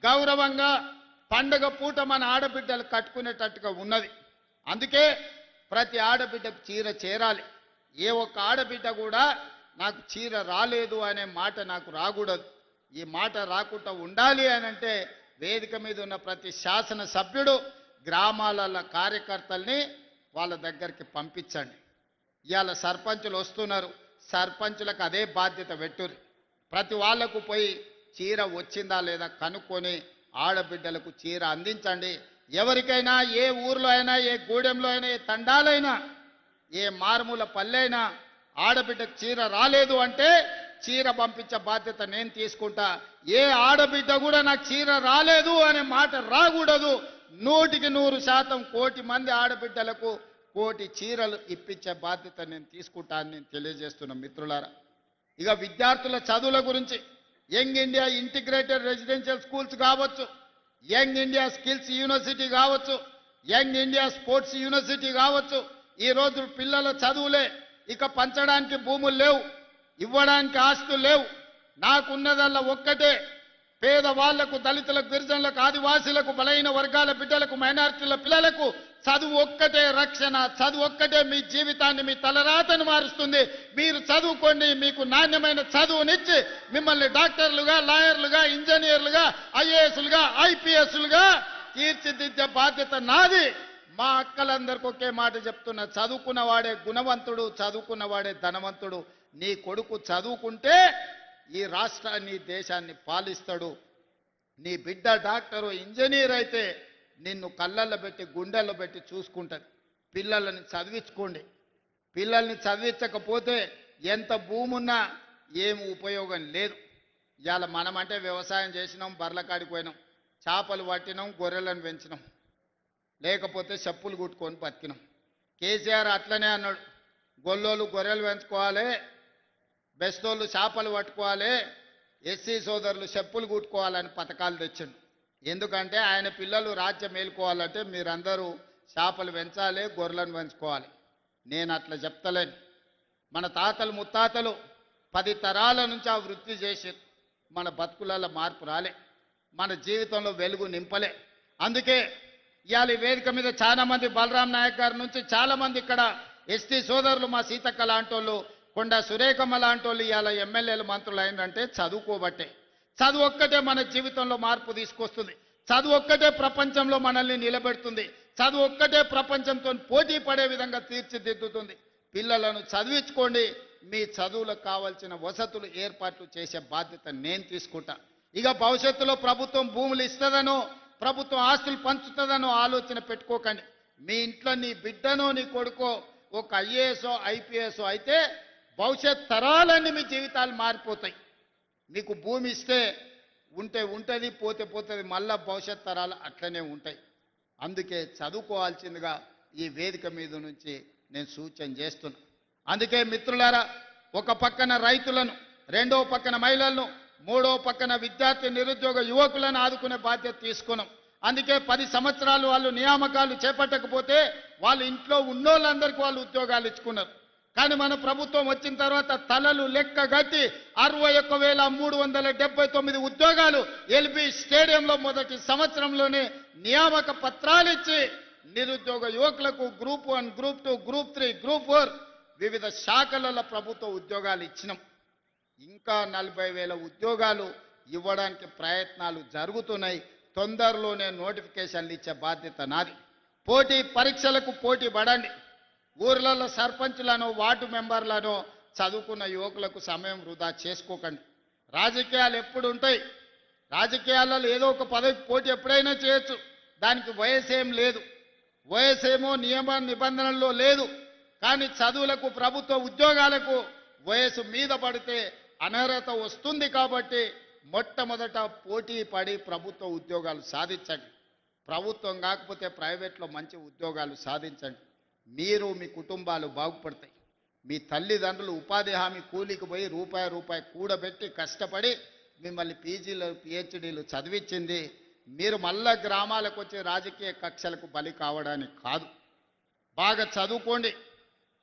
గౌరవంగా పండగ పూట మన ఆడబిడ్డలు కట్టుకునేటట్టుగా ఉన్నది. అందుకే ప్రతి ఆడబిడ్డకు చీర చేరాలి. ఏ ఒక్క ఆడబిడ్డ కూడా నాకు చీర రాలేదు అనే మాట నాకు రాకూడదు. ఈ మాట రాకుండా ఉండాలి అని అంటే వేదిక మీద ఉన్న ప్రతి శాసన సభ్యుడు గ్రామాల కార్యకర్తల్ని వాళ్ళ దగ్గరికి పంపించండి. ఇవాళ సర్పంచులు వస్తున్నారు, సర్పంచులకు అదే బాధ్యత పెట్టుర్రి. ప్రతి వాళ్లకు పోయి చీర వచ్చిందా లేదా కనుక్కొని ఆడబిడ్డలకు చీర అందించండి. ఎవరికైనా ఏ ఊర్లో అయినా, ఏ గూడెంలో అయినా, ఏ తండాలైనా, ఏ మారుమూల పల్లెైనా ఆడబిడ్డకు చీర రాలేదు అంటే చీర పంపించే బాధ్యత నేను తీసుకుంటా. ఏ ఆడబిడ్డ కూడా నాకు చీర రాలేదు అనే మాట రాకూడదు. 100% కోటి మంది ఆడబిడ్డలకు కోటి చీరలు ఇప్పించే బాధ్యత నేను తీసుకుంటా అని నేను తెలియజేస్తున్నా. మిత్రులారా, ఇక విద్యార్థుల చదువుల గురించి young India integrated residential schools కావచ్చు, యంగ్ ఇండియా స్కిల్స్ యూనివర్సిటీ కావచ్చు, యంగ్ ఇండియా స్పోర్ట్స్ యూనివర్సిటీ కావచ్చు, ఈ రోజు పిల్లల చదువులే. ఇక పంచడానికి భూములు లేవు, ఇవ్వడానికి ఆస్తులు లేవు. నాకున్నదల్లా ఒక్కటే, పేదవాళ్లకు, దళితులకు, గిరిజనులకు, ఆదివాసీలకు, బలహీన వర్గాల బిడ్డలకు, మైనారిటీల పిల్లలకు చదువు ఒక్కటే రక్షణ. చదువు ఒక్కటే మీ జీవితాన్ని, మీ తలరాతను మారుస్తుంది. మీరు చదువుకోండి, మీకు నాణ్యమైన చదువునిచ్చి మిమ్మల్ని డాక్టర్లుగా, లాయర్లుగా, ఇంజనీర్లుగా, ఐఏఎస్లుగా, ఐపీఎస్లుగా తీర్చిదిద్దే బాధ్యత నాది. మా అక్కలందరికీ ఒకే మాట చెప్తున్నా, చదువుకున్నవాడే గుణవంతుడు, చదువుకున్నవాడే ధనవంతుడు. నీ కొడుకు చదువుకుంటే ఈ రాష్ట్రాన్ని, దేశాన్ని పాలిస్తాడు. నీ బిడ్డ డాక్టరు, ఇంజనీర్ అయితే నిన్ను కళ్ళల్లో పెట్టి, గుండెల్లో పెట్టి చూసుకుంటుంది. పిల్లలని చదివించుకోండి. పిల్లల్ని చదివించకపోతే ఎంత భూమి ఉన్నా ఏమి ఉపయోగం లేదు. ఇవాళ మనమంటే వ్యవసాయం చేసినాం, బర్ల కాడికి పోయినాం, చేపలు పట్టినాం, గొర్రెలను పెంచినాం, లేకపోతే చెప్పులు కుట్టుకొని బతికినాం. కేసీఆర్ అట్లనే అన్నాడు, గొల్లోళ్ళు గొర్రెలు పెంచుకోవాలి, బెస్తోళ్ళు చేపలు పట్టుకోవాలి, ఎస్సీ సోదరులు చెప్పులు కుట్టుకోవాలని పథకాలు తెచ్చిండు. ఎందుకంటే ఆయన పిల్లలు రాజ్యం మేలుకోవాలంటే మీరందరూ చేపలు పెంచాలి, గొర్రెలను పెంచుకోవాలి. నేను అట్లా చెప్తలేను. మన తాతలు ముత్తాతలు 10 తరాల నుంచి ఆ వృత్తి చేసి మన బతుకులలో మార్పు రాలే, మన జీవితంలో వెలుగు నింపలే. అందుకే ఇవాళ ఈ వేదిక మీద చాలా మంది, బలరాం నాయక్ గారి నుంచి చాలా మంది ఇక్కడ ఎస్టీ సోదరులు, మా సీతక్క లాంటి వాళ్ళు, కొండ సురేఖమ్మ లాంటి వాళ్ళు ఇవాళ ఎమ్మెల్యేలు, మంత్రులు అయినంటే చదువుకోబట్టే. చదువు ఒక్కటే మన జీవితంలో మార్పు తీసుకొస్తుంది. చదువు ఒక్కటే ప్రపంచంలో మనల్ని నిలబెడుతుంది. చదువు ఒక్కటే ప్రపంచంతో పోటీ పడే విధంగా తీర్చిదిద్దుతుంది. పిల్లలను చదివించుకోండి. మీ చదువులకు కావాల్సిన వసతులు ఏర్పాట్లు చేసే బాధ్యత నేను తీసుకుంటా. ఇక భవిష్యత్తులో ప్రభుత్వం భూములు ఇస్తుందనో, ప్రభుత్వం ఆస్తులు పంచుతుందనో ఆలోచన పెట్టుకోకండి. మీ ఇంట్లో నీ బిడ్డనో, నీ కొడుకో ఒక ఐఏఎస్ఓ, ఐపీఎస్ఓ అయితే భవిష్యత్ తరాలన్నీ మీ జీవితాలు మారిపోతాయి. మీకు భూమి ఇస్తే ఉంటే ఉంటుంది, పోతే పోతుంది, మళ్ళా భవిష్యత్ తరాలు అట్లనే ఉంటాయి. అందుకే చదువుకోవాల్సిందిగా ఈ వేదిక మీద నుంచి నేను సూచన చేస్తున్నా. అందుకే మిత్రులారా, ఒక పక్కన రైతులను, రెండో పక్కన మహిళలను, మూడో పక్కన విద్యార్థి, నిరుద్యోగ యువకులను ఆదుకునే బాధ్యత తీసుకున్నాం. అందుకే 10 సంవత్సరాలు వాళ్ళు నియామకాలు చేపట్టకపోతే వాళ్ళు ఇంట్లో ఉన్నోళ్ళందరికీ వాళ్ళు ఉద్యోగాలు ఇచ్చుకున్నారు. కానీ మన ప్రభుత్వం వచ్చిన తర్వాత తలలు లెక్క గట్టి 61,379 ఉద్యోగాలు ఎల్బీ స్టేడియంలో మొదటి సంవత్సరంలోనే నియామక పత్రాలు ఇచ్చి నిరుద్యోగ యువకులకు గ్రూప్ 1, గ్రూప్ 2, గ్రూప్ 3, గ్రూప్ 4 వివిధ శాఖలలో ప్రభుత్వ ఉద్యోగాలు ఇచ్చినాం. ఇంకా 40,000 ఉద్యోగాలు ఇవ్వడానికి ప్రయత్నాలు జరుగుతున్నాయి. తొందరలోనే నోటిఫికేషన్లు ఇచ్చే బాధ్యత నాది. పోటీ పరీక్షలకు పోటీ పడండి. ఊర్లలో సర్పంచులను, వార్డు మెంబర్లను చదువుకున్న యువకులకు సమయం వృధా చేసుకోకండి. రాజకీయాలు ఎప్పుడు ఉంటాయి. రాజకీయాలలో ఏదో ఒక పదవి పోటీ ఎప్పుడైనా చేయొచ్చు. దానికి వయసేం లేదు, వయసేమో నియమ నిబంధనల్లో లేదు. కానీ చదువులకు, ప్రభుత్వ ఉద్యోగాలకు వయసు మీద పడితే అనర్హత వస్తుంది. కాబట్టి మొట్టమొదట పోటీ పడి ప్రభుత్వ ఉద్యోగాలు సాధించండి. ప్రభుత్వం కాకపోతే ప్రైవేట్లో మంచి ఉద్యోగాలు సాధించండి. మీరు, మీ కుటుంబాలు బాగుపడతాయి. మీ తల్లిదండ్రులు ఉపాధి హామీ కూలికి పోయి రూపాయి కూడబెట్టి కష్టపడి మిమ్మల్ని పీజీలు, పిహెచ్డీలు చదివించింది మీరు మళ్ళా గ్రామాలకు వచ్చి రాజకీయ కక్షలకు బలి కావడానికి కాదు. బాగా చదువుకోండి,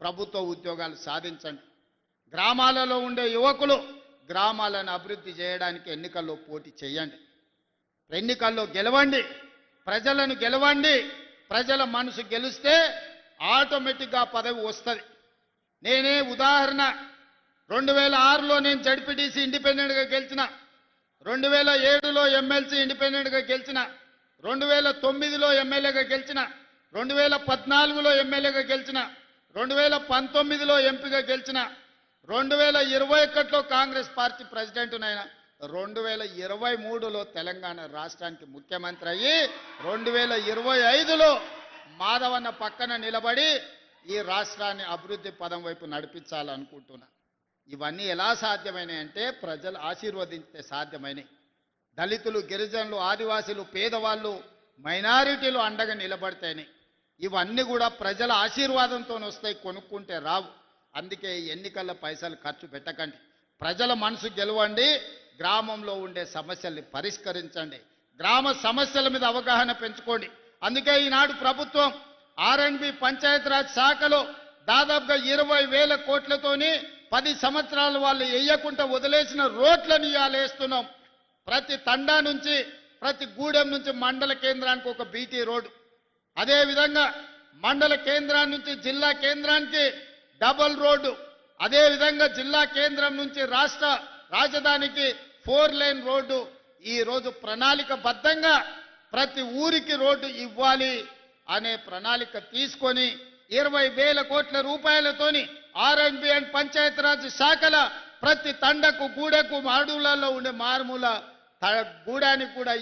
ప్రభుత్వ ఉద్యోగాలు సాధించండి. గ్రామాలలో ఉండే యువకులు గ్రామాలను అభివృద్ధి చేయడానికి ఎన్నికల్లో పోటీ చేయండి. ఎన్నికల్లో గెలవండి, ప్రజలను గెలవండి. ప్రజల మనసు గెలిస్తే ఆటోమేటిక్గా పదవి వస్తుంది. నేనే ఉదాహరణ 2006లో నేను జడ్పీటీసీ ఇండిపెండెంట్గా గెలిచిన, 2007లో ఎమ్మెల్సీ ఇండిపెండెంట్గా గెలిచిన, 2009లో ఎమ్మెల్యేగా గెలిచిన, 2014లో ఎమ్మెల్యేగా గెలిచిన, 2019లో ఎంపీగా గెలిచిన, 2021లో కాంగ్రెస్ పార్టీ ప్రెసిడెంట్నైనా, 2023లో తెలంగాణ రాష్ట్రానికి ముఖ్యమంత్రి అయ్యి 2025లో మాధవన్న పక్కన నిలబడి ఈ రాష్ట్రాన్ని అభివృద్ధి పదం వైపు నడిపించాలనుకుంటున్నా. ఇవన్నీ ఎలా సాధ్యమైనాయి అంటే ప్రజలు ఆశీర్వదించితే సాధ్యమైనవి. దళితులు, గిరిజనులు, ఆదివాసీలు, పేదవాళ్ళు, మైనారిటీలు అండగా నిలబడితేనే ఇవన్నీ కూడా ప్రజల ఆశీర్వాదంతో వస్తాయి, కొనుక్కుంటే రావు. అందుకే ఎన్నికల పైసలు ఖర్చు పెట్టకండి, ప్రజల మనసు గెలవండి, గ్రామంలో ఉండే సమస్యల్ని పరిష్కరించండి, గ్రామ సమస్యల మీద అవగాహన పెంచుకోండి. అందుకే ఈనాడు ప్రభుత్వం ఆర్ఎండ్బి పంచాయతీరాజ్ శాఖలో దాదాపుగా 20,000 కోట్లతోని 10 సంవత్సరాలు వాళ్ళు వేయకుండా వదిలేసిన రోడ్లను ఇవాళ వేస్తున్నాం. ప్రతి తండా నుంచి, ప్రతి గూడెం నుంచి మండల కేంద్రానికి ఒక బీటీ రోడ్డు, అదేవిధంగా మండల కేంద్రాన్ని నుంచి జిల్లా కేంద్రానికి డబల్ రోడ్డు, అదేవిధంగా జిల్లా కేంద్రం నుంచి రాష్ట్ర రాజధానికి 4 లేన్ రోడ్డు. ఈరోజు ప్రణాళికబద్ధంగా ప్రతి ఊరికి రోడ్డు ఇవ్వాలి అనే ప్రణాళిక తీసుకొని 20,000 కోట్ల రూపాయలతోని ఆర్ఎండ్బి అండ్ పంచాయతీరాజ్ శాఖల ప్రతి తండకు, గూడెకు, అడవులలో ఉండే మారుమూల గూడానికి కూడా